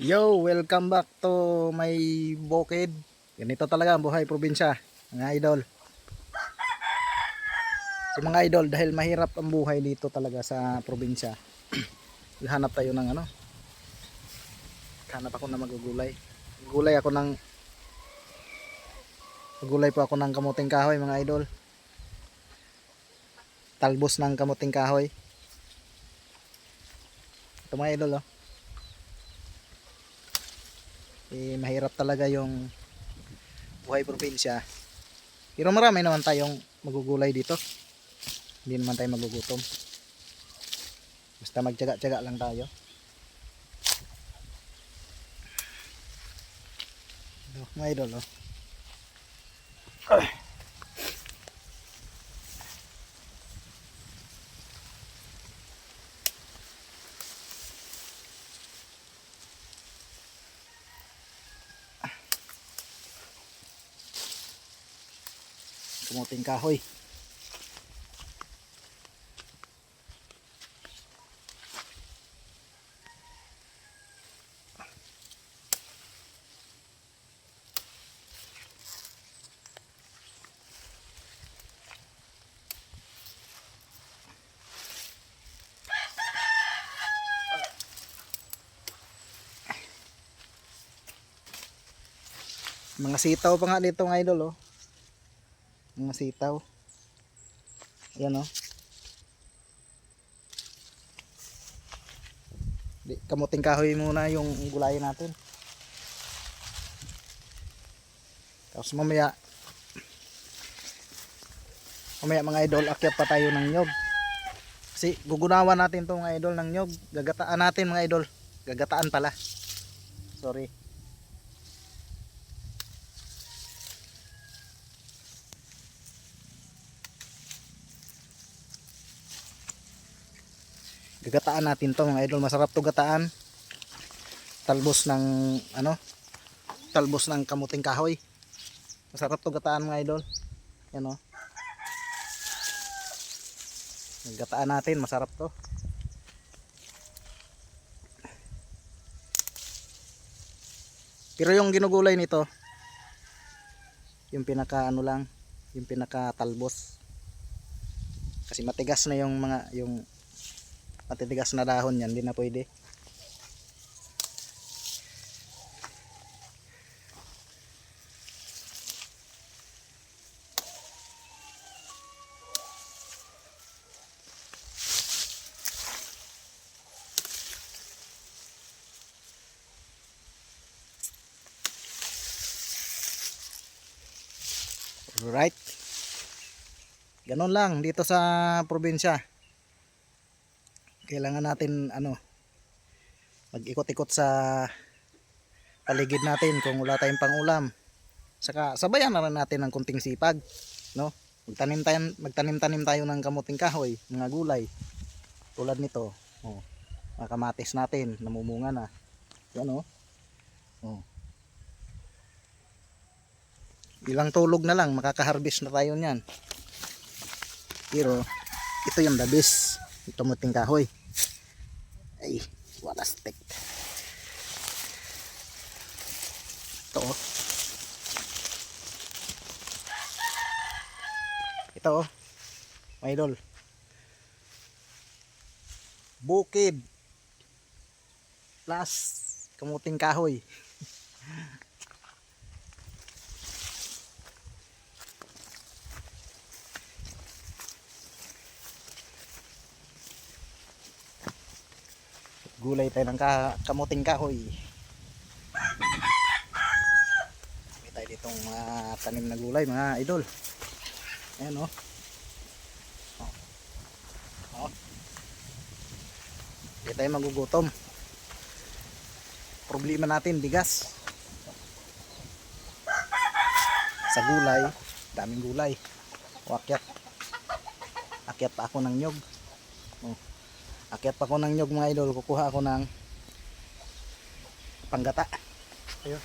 Yo, welcome back to my bukid. Ganito talaga ang buhay probinsya, mga idol. So mga idol, dahil mahirap ang buhay dito talaga sa probinsya. Hanap tayo ng ano? Hanap ako ng magugulay. Gulay po ako ng kamuting kahoy, mga idol. Talbos ng kamuting kahoy. Ito mga idol, oh. Mahirap talaga yung buhay probinsya. Pero marami naman tayong magugulay dito. Hindi naman tayo magugutom. Basta magtiyaga-tiyaga lang tayo. Mga idol, oh. Kamuting kahoy. Mga sitaw pa nga dito mga idol, oh. Mga sitaw. Ayan, oh. Kamuting kahoy muna yung gulayin natin. Tapos mamaya mga idol, akyat pa tayo ng nyog. Kasi gugunawan natin to mga idol ng nyog. Gagataan natin mga idol. Gagataan pala. Sorry. Gagataan natin to mga idol. Masarap to gataan. Talbos ng ano? Talbos ng kamuting kahoy. Masarap to gataan mga idol. Yan, oh. Gataan natin, masarap to. Pero yung ginugulay nito, yung pinaka ano lang, yung pinaka talbos. Kasi matigas na yung matitigas na dahon yan, hindi na pwede. Alright. Ganun lang dito sa probinsya. Kailangan natin mag-ikot-ikot sa paligid natin kung wala tayong pangulam. Saka sabayan na rin natin ng kunting sipag, no? Magtanim-tanim tayo ng kamuting kahoy, mga gulay. Tulad nito, oh. Mga kamatis natin, namumunga na. Yan, oh. Oh. Ilang tulog na lang makaka-harvest na tayo niyan. Pero ito yung the best, kamuting kahoy. Ay, what a stick. Ito, oh. Ito, oh. My idol. Bukid plus kamuting kahoy. Gulay tayo ng kamuting kahoy. May tayo ditong mga tanim na gulay mga idol. Ayan, oh. Oh. Hindi tayo magugutom. Problema natin bigas. Sa gulay, daming gulay. O akyat pa ako ng nyog. Oh. Akyat pa ako ng nyog mga idol. Kukuha ako ng panggata. Ayun.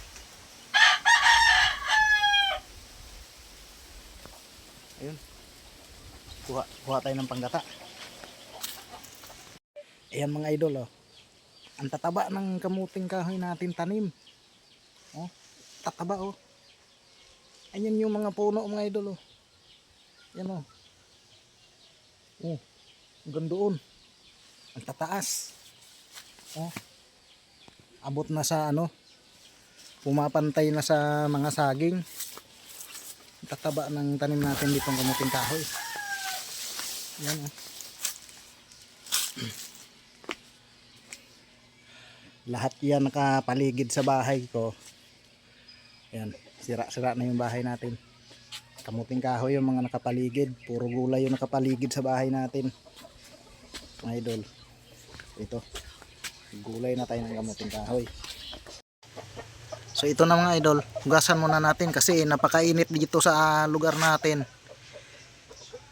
Ayun. Kuha tayo ng panggata. Ayan mga idol, oh. Ang tataba ng kamuting kahoy natin tanim. Oh, tataba oh. Ayan yung mga puno mga idol oh. Yan oh. Oh, hanggang doon. Ang tataas. Oh. Abot na sa ano, pumapantay na sa mga saging. Ang tataba ng tanim natin ditong kamuting kahoy. Yan oh. Lahat yan nakapaligid sa bahay ko. Yan, sira-sira na yung bahay natin. Kamuting kahoy yung mga nakapaligid. Puro gulay yung nakapaligid sa bahay natin. Mga idol. Ito. Gulay na tayo ng kamuting kahoy. So ito na mga idol. Hugasan muna natin kasi napakainit dito sa lugar natin.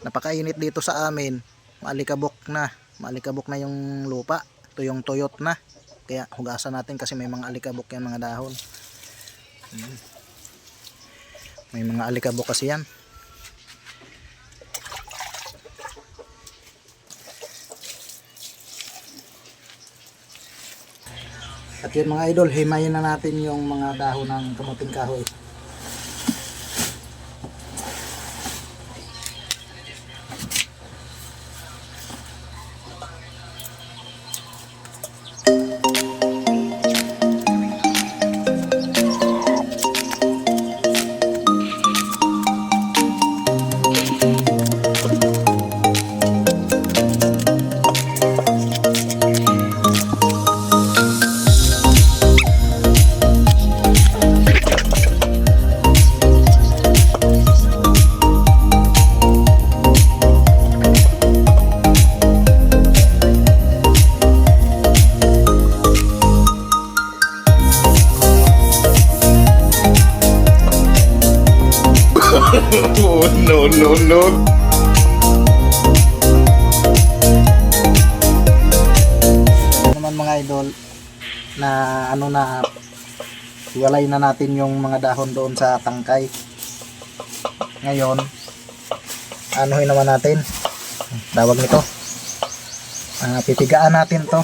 Napakainit dito sa amin. Maalikabok na. Maalikabok na yung lupa. Ito yung tuyot na. Kaya hugasan natin kasi may mga alikabok yan mga dahon. May mga alikabok kasi yan. At yun mga idol, himayin na natin yung mga dahon ng kamuting kahoy. Oh, no, no, no. Naman mga idol na ano na hiwalay na natin yung mga dahon doon sa tangkay. Ngayon anuhin naman natin, tawag nito, pipigaan natin to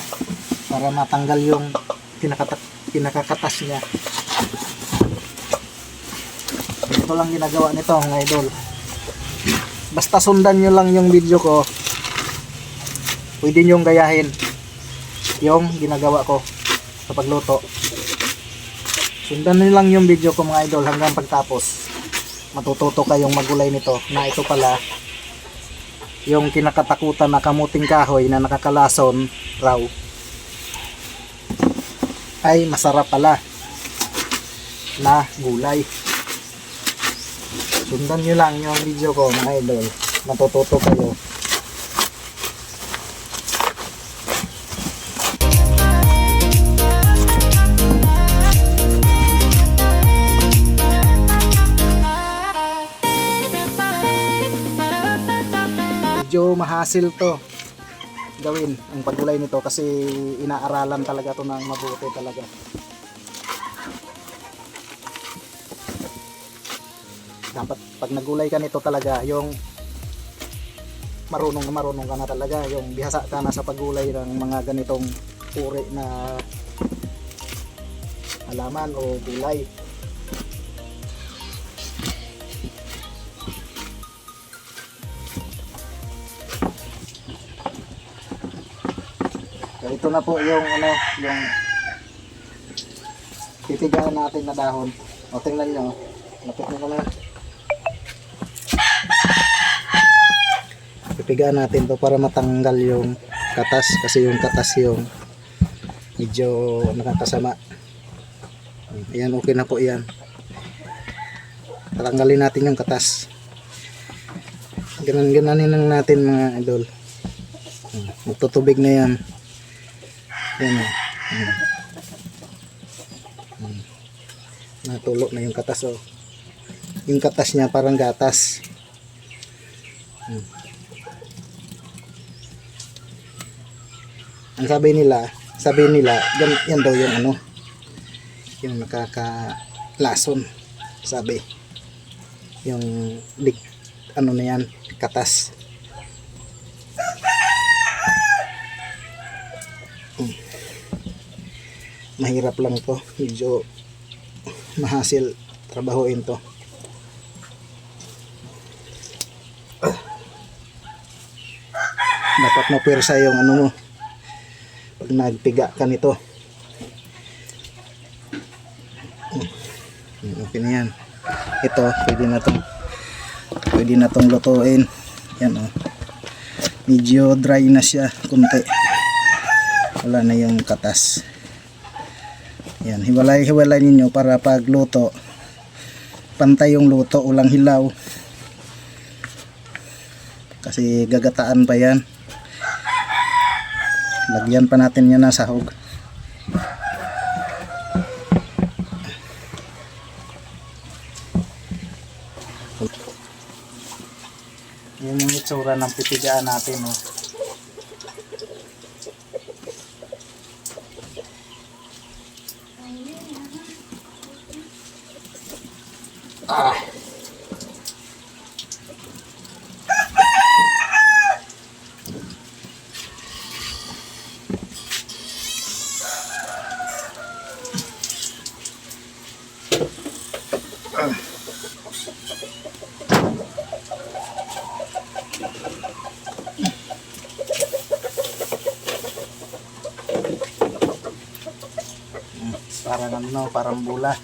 para matanggal yung pinakakatas niya. Ito lang ginagawa nito mga idol. Basta sundan nyo lang yung video ko, pwede nyong gayahin yung ginagawa ko sa pagluto. Sundan nyo lang yung video ko mga idol hanggang pagtapos. Matututo kayong magulay nito na ito pala yung kinakatakutan na kamuting kahoy na nakakalason raw ay masarap pala na gulay. Sundan nyo lang yung video ko mga idol, matututo kayo. Medyo mahasil to gawin ang paggulay nito kasi inaaralan talaga to ng mabuti talaga. Dapat pag nagulay ka nito talaga yung marunong ka na talaga, yung bihasa ka na sa paggulay ng mga ganitong uri na halaman o gulay. So, ito na po yung ano, yung titigaan natin na dahon. O tingnan nyo, lapit nyo na. Pipigaan natin to para matanggal yung katas kasi yung katas yung medyo nakakasama. Ayan, okay na po yan. Tatanggalin natin yung katas. Ganan-gananin lang natin mga idol. Magtutubig na yan. Yan o. Natulo na yung katas o. Yung katas niya parang gatas. Ang sabi nila yan daw yung ano, yung nakakalason, sabi yung ano na yan, katas. mahirap lang to, medyo mahasil trabahuin to. Dapat mapwersa yung ano mo pag nagpiga ka nito. Okay na yan. Ito pwede na tong lutuin. Yan oh, medyo dry na siya kunti, wala na yung katas. Yan, hiwalay ninyo para pag luto pantay yung luto, ulang hilaw, kasi gagataan pa yan. Lagyan pa natin yan ng sahog. Yan yung itsura ng pipigaan natin, oh. Parang ano, parang bula.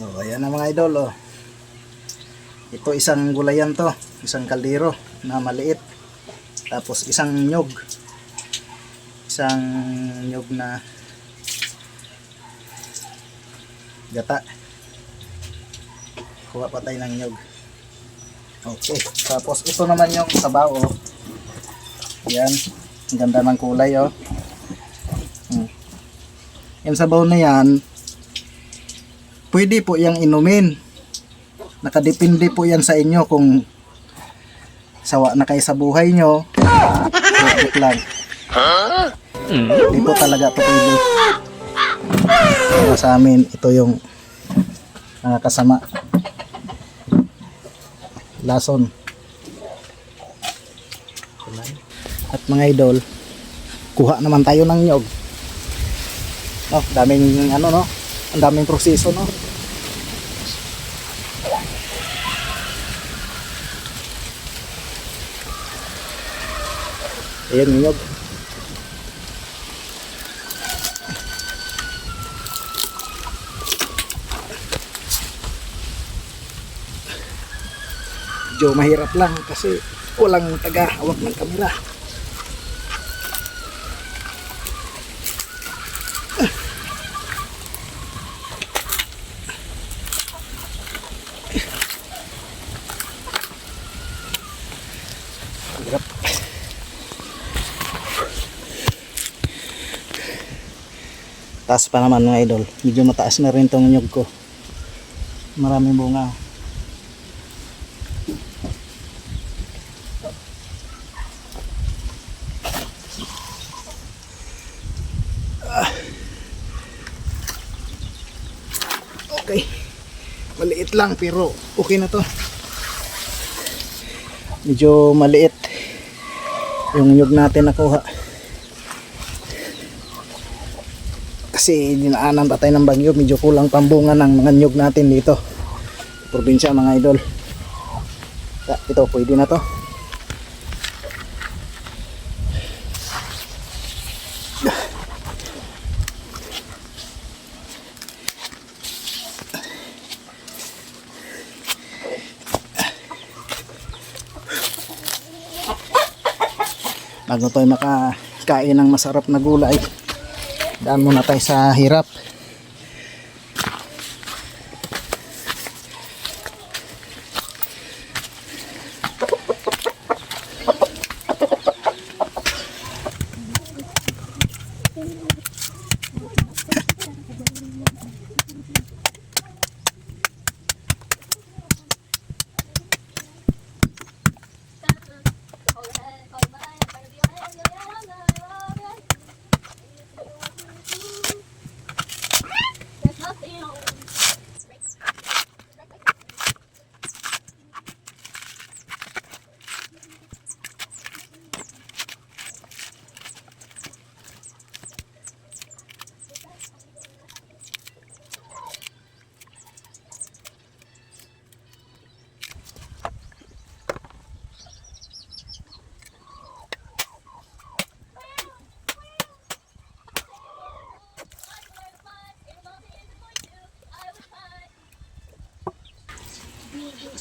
So ayan na mga idol, oh. Ito isang gulayan to, isang kaldero na maliit, tapos isang nyog na gata. Kuha pa tayo ng nyog. Okay, tapos ito naman yung sabaw, oh. Yan, ang ganda ng kulay, oh. Yung sabaw na yan, pwede po yung inumin. Nakadepende po yan sa inyo kung sawa na kayo sa buhay nyo. Joke lang. Hindi po talaga ito pwede. Pero sa amin, ito yung nakakasama. Lason. At mga idol, kuha naman tayo ng nyog. Oh, daming ano, no? Ang daming proseso, no? Ayan yung nyog. Medyo mahirap lang kasi walang taga-hawak ng kamera. Hirap. Taas pa naman mga idol. Medyo mataas na rin tong nyug ko. Maraming bunga. Okay. Maliit lang pero okay na to. Medyo maliit yung nyug natin nakuha. Kasi dinaanan pa tayo ng bagyo, medyo kulang pambunga ng mga nyug natin dito probinsya mga idol. Ito pwede na to. Bago tayo makakain ng masarap na gulay, daan muna tayo sa hirap.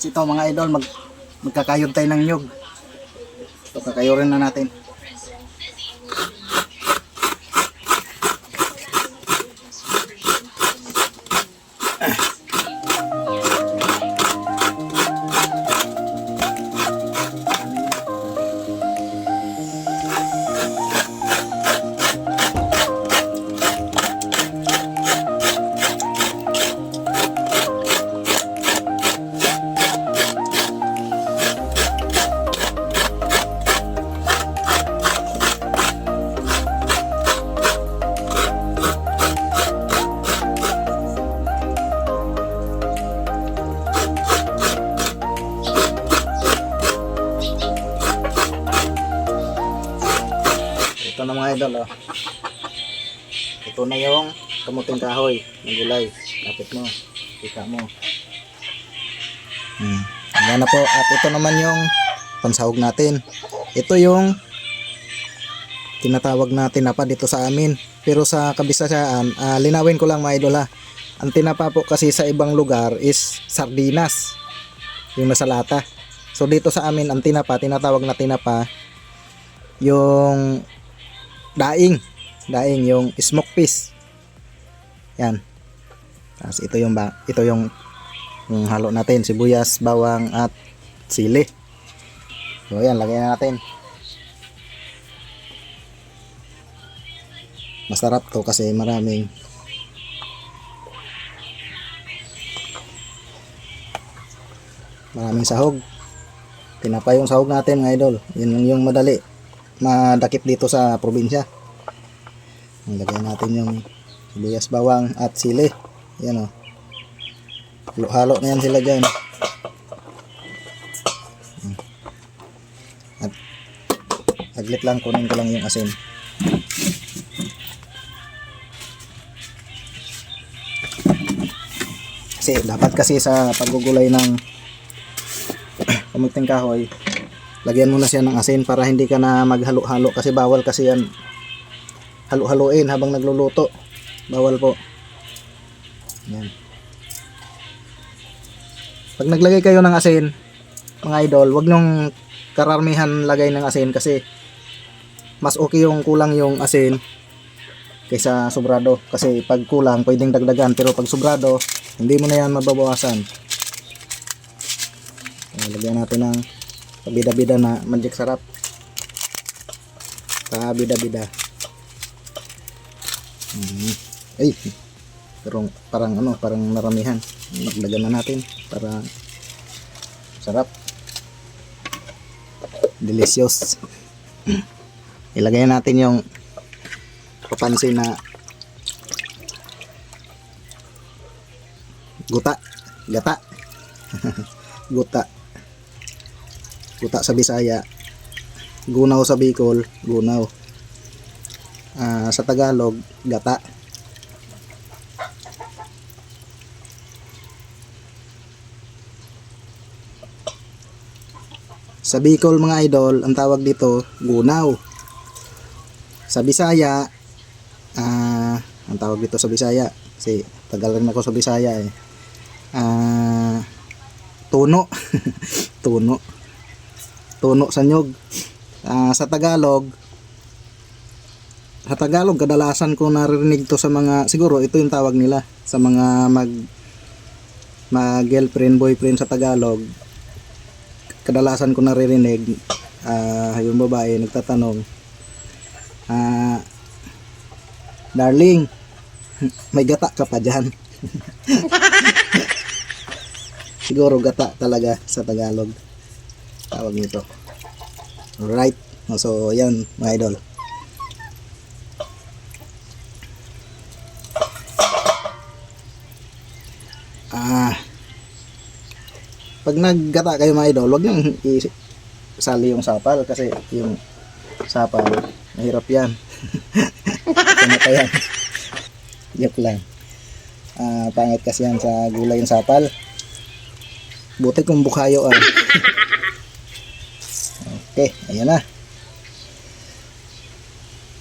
Kasi ito mga idol, magkakayod tayo ng nyug. Ito kakayurin na natin. Ito na mga idol, oh. Ito na yung kamuting kahoy ng gulay. Lapit mo, ika mo. Ayan na po. At ito naman yung pansahog natin. Ito yung tinatawag na tinapa dito sa amin. Pero sa kabisayaan, linawin ko lang mga idol ha. Ang tinapa po kasi sa ibang lugar is sardinas. Yung nasa lata. So dito sa amin, ang tinapa, tinatawag na tinapa, yung daing yung smoke piece. Yan. Tapos ito yung halo natin, sibuyas, bawang at sili. So yan, lagyan na natin. Masarap to kasi maraming sahog. Tinapa yung sahog natin mga idol. Yun yung madakip dito sa probinsya. Lagyan natin yung sibuyas, bawang at sili. Yan o. Halo na yan sila dyan. At aglit lang, kunin ko lang yung asin. Kasi sa paggugulay ng kamuting kahoy, lagyan mo na siya ng asin para hindi ka na maghalo-halo, kasi bawal kasi yan halo-haloin habang nagluluto. Bawal po. Yan. Pag naglagay kayo ng asin mga idol, wag nyong karamihan lagay ng asin kasi mas okay yung kulang yung asin kaysa sobrado. Kasi pag kulang pwedeng dagdagan, pero pag sobrado hindi mo na yan mababawasan. Lagyan natin ng Kabida-bida na Magic Sarap. Kabida-bida. Ay, pero parang parang naramihan. Nagdagan na natin para sarap. Delicious. Ilagay natin yung papansin na gata. Guta sa Bisaya, gunaw sa Bicol, gunaw. Sa Tagalog, gata. Sa Bicol mga idol, ang tawag dito gunaw. Sa Bisaya, ang tawag dito sa Bisaya, kasi tagal rin ako sa Bisaya eh. Tuno. Tuno sa nyog. Sa Tagalog kadalasan ko narinig to sa mga, siguro ito yung tawag nila sa mga mag girlfriend boyfriend sa Tagalog. Kadalasan ko naririnig yung babae nagtatanong, darling, may gata ka pa dyan? Siguro gata talaga sa Tagalog tawag nito. Alright, so yan mga idol. Pag naggata kayo mga idol, wag nang isali yung sapal kasi yung sapal mahirap yan. Kamatayan. Joke lang. Pangit kasi yan sa gulay yung sapal. Buti kung bukayo Okay, ayan na.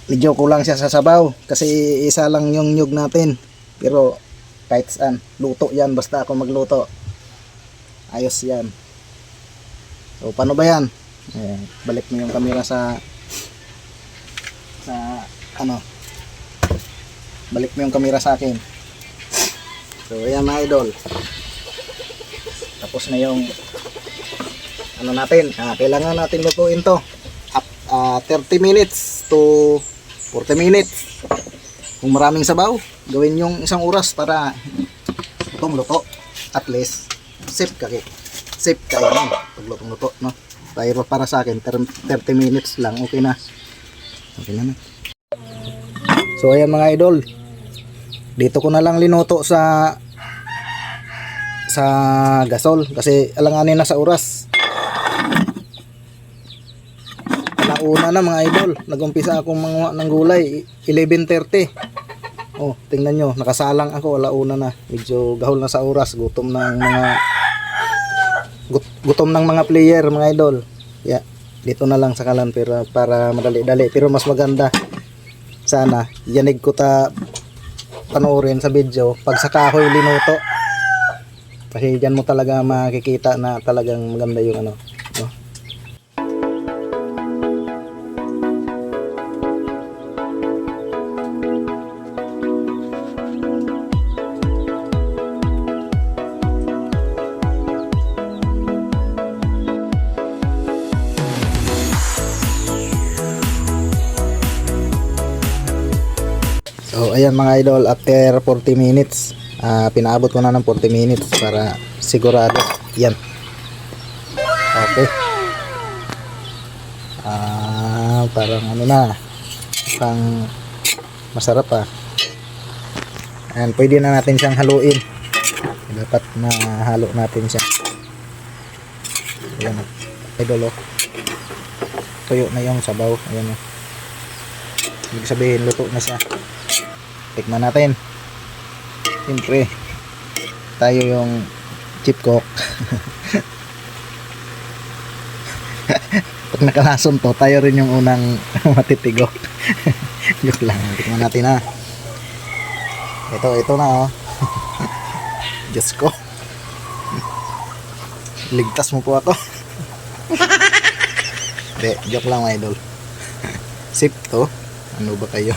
Medyo kulang siya sa sabaw kasi isa lang yung nyug natin. Pero kahit saan, luto yan basta ako magluto. Ayos yan. So paano ba yan? Ayan, balik mo yung camera sa balik mo yung camera sa akin. So ayan mga idol, tapos na yung natin. Kailangan natin lutuin to 30 minutes to 40 minutes. Kung maraming sabaw, gawin yung 1 oras para itong luto. At least safe kayo paglutong-luto, no? Pero para sa akin 30 minutes lang okay na. So ayan mga idol, dito ko na lang linuto sa gasol kasi alanganin na sa oras. Alauna na mga idol, nagumpisa akong manguha ng gulay 11:30. Oh, tingnan nyo, nakasalang ako, alauna na. Medyo gahol na sa oras, gutom ng mga player mga idol. Yeah, dito na lang sa kalan pero para madali-dali, pero mas maganda sana yanig ko ta panoorin sa video pag sa kahoy linuto. Kasi diyan mo talaga makikita na talagang maganda yung no? So ayan mga idol, after 40 minutes pinaabot ko na ng 40 minutes para sigurado yan. Okay, parang na pang masarap and pwede na natin siyang haluin. Dapat na halo natin siya. Ayan idol, tuyo na yung sabaw. Ayan ibig sabihin luto na siya. Tikman natin. Siyempre tayo yung chip cook. Pag nakalason to, tayo rin yung unang matitigo. Joke lang. Tikman natin Ito na Diyos ko. Ligtas mo po ako. Hindi, joke lang mga idol. Sip to. Ano ba kayo?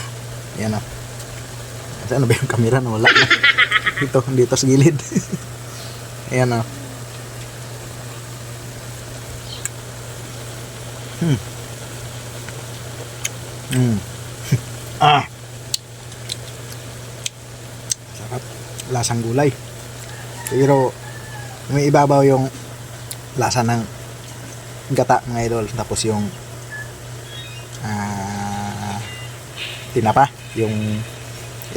Yan ano ba yung camera na wala na? Dito sa gilid. Ayan Mm. Ah. Sarap. Lasang gulay. Pero may ibabaw yung lasa ng gata mga idol. Tapos yung tinapa, yung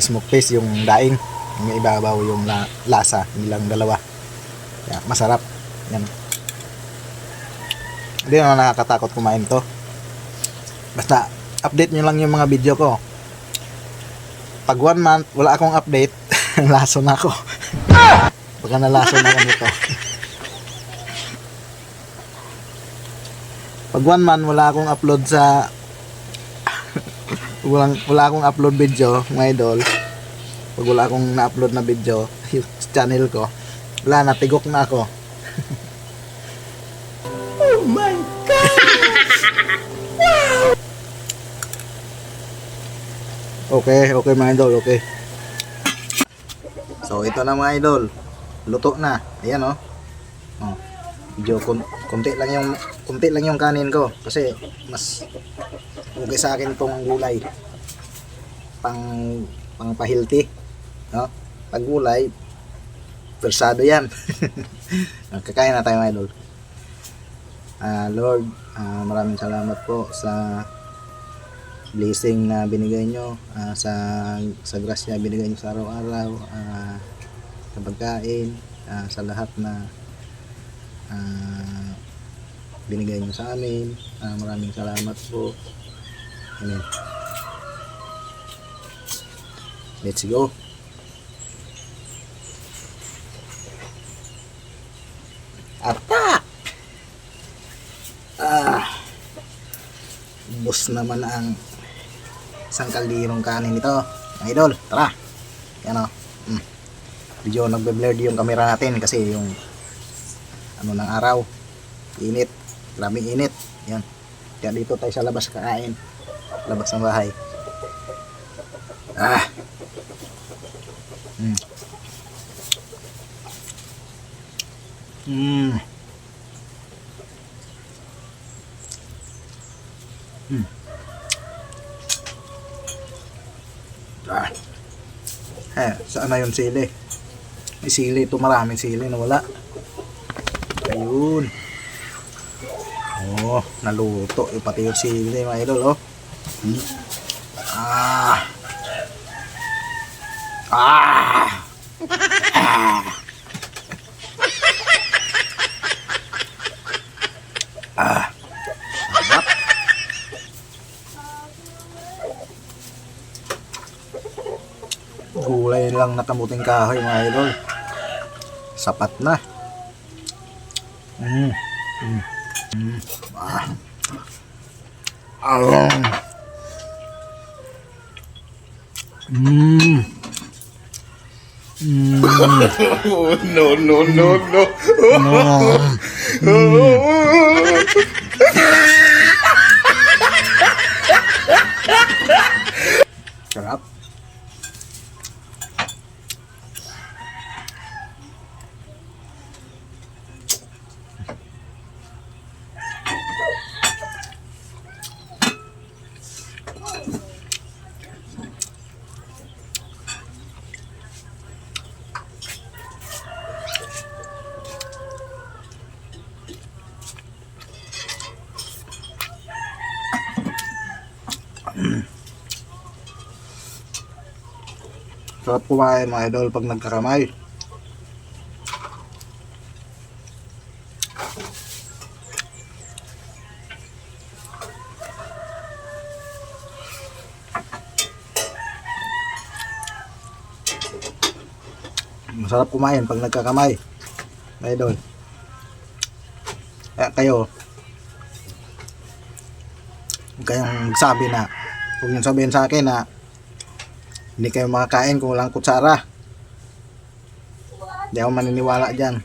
smoke paste, yung daing. May ibabaw yung lasa nilang dalawa. Kaya masarap. Yan. Hindi naman nakakatakot kumain to. Basta update nyo lang yung mga video ko. Pag 1 month wala akong update, laso na ako. Baka nalaso na ako nito. Pag 1 month wala akong upload sa wala akong upload video mga idol. Pag wala akong na-upload na video sa channel ko, wala na, tigok na ako. Oh my God! Okay mga idol, okay. So ito na mga idol, luto na. Ayan oh. Oh. Medyo konti lang yung kanin ko kasi mas okay sa akin tong gulay. Pang pa-healthy, no? Pag gulay, persado yan. Kakain na tayo mga idol. Lord, maraming salamat po sa blessing na binigay nyo, sa grasya binigay nyo sa araw-araw, sa pagkain, sa lahat na binigay nyo sa amin. Maraming salamat po. Amen. Let's go. Atak! Bus naman ang isang kaldirong kanin nito. Mga idol, tara. Yan o. Medyo nagbe-blurred yung camera natin kasi yung ano ng araw. Init. Maraming init. Yan. Kaya dito tayo sa labas kakain. Labas ng bahay. Saan na yung sili? May sili ito, maraming sili na wala. Ayun. Oh, naluto. Pati yung sili mga idol, oh. Gulay lang na kamuting kahoy mga idol, sapat na. Oh, no, no, no, no. Sarap. Sarap kumain mga idol pag nagkakamay. Masarap kumain pag nagkakamay mga idol. Kaya kayo, huwag kayong magsabi na, huwag niyong sabihin sa akin na hindi kayo makakain kung walang kutsara. Hindi ako maniniwala dyan.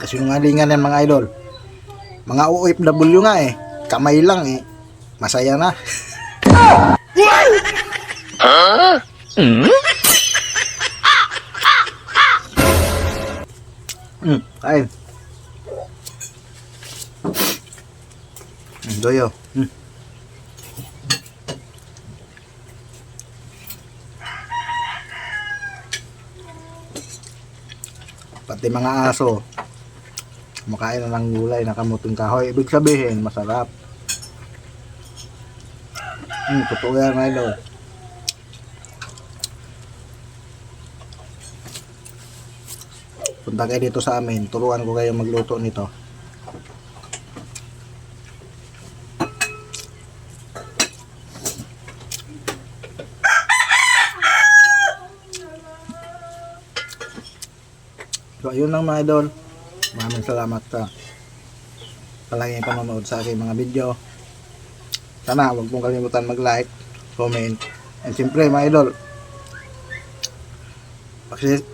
Kasi sinungalingan yan mga idol. Mga OFW nga eh. Kamay lang eh. Masaya na. Kain. Doyo. Pati mga aso kumakain na ng gulay na kamuting kahoy. Ibig sabihin, masarap. Totoo yan, mga idol. Punta kayo dito sa amin, turuan ko kayo magluto nito. So, ayun lang mga idol. Maraming salamat sa palaging panonood sa aking mga video. Sana huwag mong kalimutan mag-like, comment, and siyempre mga idol,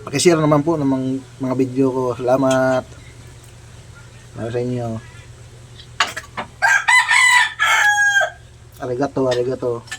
pakishare naman po ng mga video ko. Salamat para sa inyo. Arigato, arigato.